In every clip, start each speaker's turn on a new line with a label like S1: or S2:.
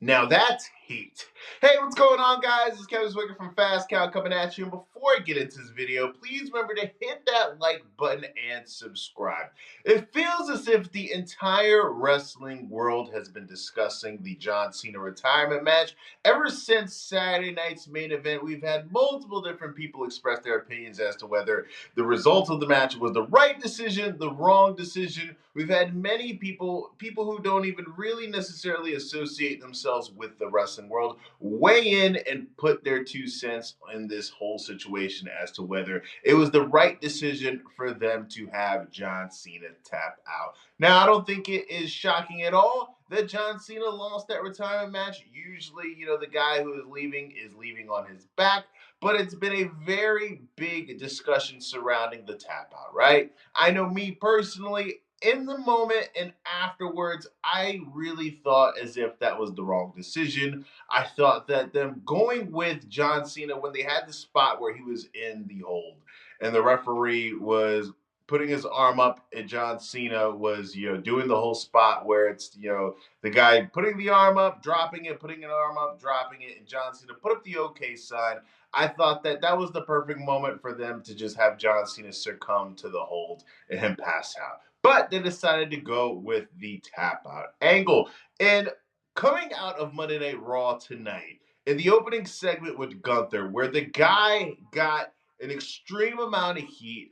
S1: Now that's heat. Hey, what's going on, guys? It's Kevin Zwicker from Fast Cow coming at you. And before I get into this video, please remember to hit that like button and subscribe. It feels as if the entire wrestling world has been discussing the John Cena retirement match. Ever since Saturday night's main event, we've had multiple different people express their opinions as to whether the result of the match was the right decision, the wrong decision. We've had many people who don't even really necessarily associate themselves with the wrestling world, weigh in and put their 2 cents in this whole situation as to whether it was the right decision for them to have John Cena tap out. Now, I don't think it is shocking at all that John Cena lost that retirement match. Usually, the guy who is leaving on his back, but it's been a very big discussion surrounding the tap out, right? I know me personally, in the moment and afterwards, I really thought as if that was the wrong decision. I thought that them going with John Cena when they had the spot where he was in the hold and the referee was putting his arm up and John Cena was, doing the whole spot where it's, the guy putting the arm up, dropping it, putting an arm up, dropping it, and John Cena put up the OK sign. I thought that that was the perfect moment for them to just have John Cena succumb to the hold and him pass out. But they decided to go with the tap out angle. And coming out of Monday Night Raw tonight, in the opening segment with Gunther, where the guy got an extreme amount of heat,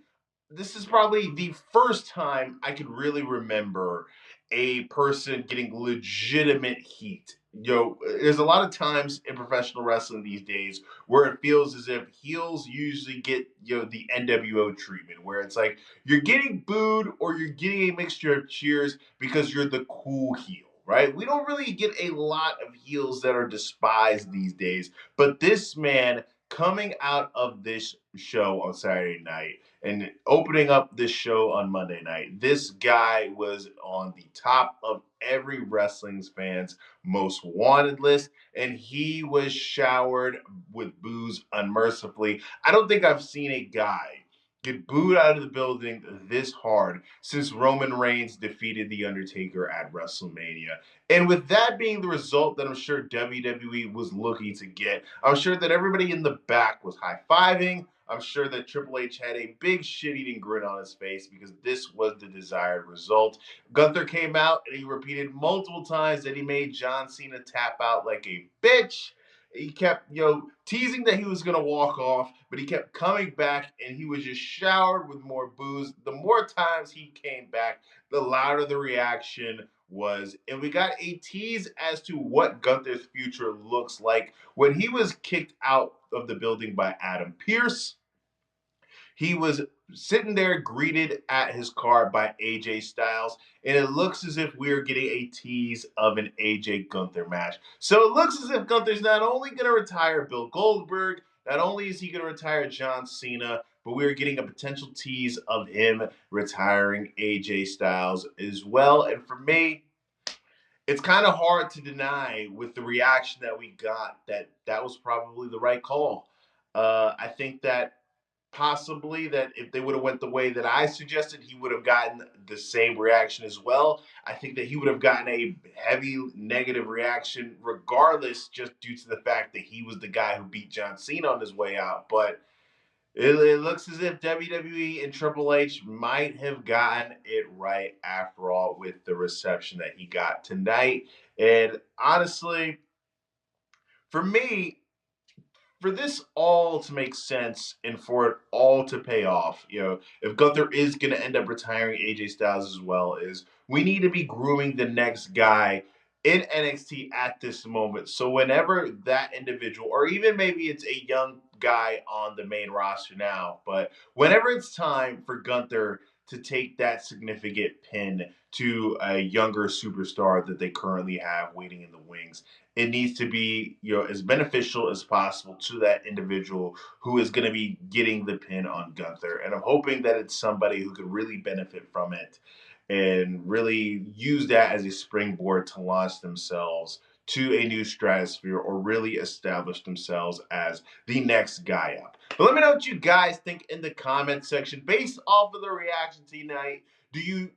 S1: this is probably the first time I can really remember a person getting legitimate heat. There's a lot of times in professional wrestling these days where it feels as if heels usually get, the NWO treatment, where it's like you're getting booed or you're getting a mixture of cheers because you're the cool heel, right? We don't really get a lot of heels that are despised these days, but this man coming out of this show on Saturday night and opening up this show on Monday night, this guy was on the top of every wrestling fan's most wanted list, and he was showered with boos unmercifully. I don't think I've seen a guy get booed out of the building this hard since Roman Reigns defeated The Undertaker at WrestleMania. And with that being the result that I'm sure WWE was looking to get, I'm sure that everybody in the back was high-fiving. I'm sure that Triple H had a big shit-eating grin on his face because this was the desired result. Gunther came out and he repeated multiple times that he made John Cena tap out like a bitch. He kept, teasing that he was going to walk off, but he kept coming back and he was just showered with more boos. The more times he came back, the louder the reaction was. And we got a tease as to what Gunther's future looks like when he was kicked out of the building by Adam Pearce. He was sitting there greeted at his car by AJ Styles, and it looks as if we're getting a tease of an AJ Gunther match. So it looks as if Gunther's not only going to retire Bill Goldberg, not only is he going to retire John Cena, but we're getting a potential tease of him retiring AJ Styles as well. And for me, it's kind of hard to deny with the reaction that we got that that was probably the right call. I think that possibly that if they would have went the way that I suggested, he would have gotten the same reaction as well. I think that he would have gotten a heavy negative reaction regardless, just due to the fact that he was the guy who beat John Cena on his way out. But it looks as if WWE and Triple H might have gotten it right after all with the reception that he got tonight. And honestly, for me, for this all to make sense and for it all to pay off, if Gunther is going to end up retiring AJ Styles as well, is we need to be grooming the next guy in NXT at this moment. So whenever that individual, or even maybe it's a young guy on the main roster now, but whenever it's time for Gunther to take that significant pin to a younger superstar that they currently have waiting in the wings, it needs to be, as beneficial as possible to that individual who is going to be getting the pin on Gunther. And I'm hoping that it's somebody who could really benefit from it and really use that as a springboard to launch themselves to a new stratosphere or really establish themselves as the next guy up. But let me know what you guys think in the comment section based off of the reaction tonight. Do you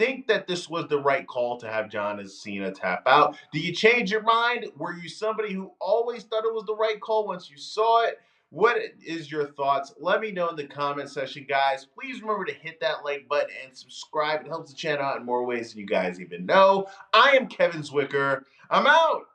S1: think that this was the right call to have John Cena tap out? Do you change your mind? Were you somebody who always thought it was the right call once you saw it? What is your thoughts? Let me know in the comment section, guys. Please remember to hit that like button and subscribe. It helps the channel out in more ways than you guys even know. I am Kevin Zwicker. I'm out.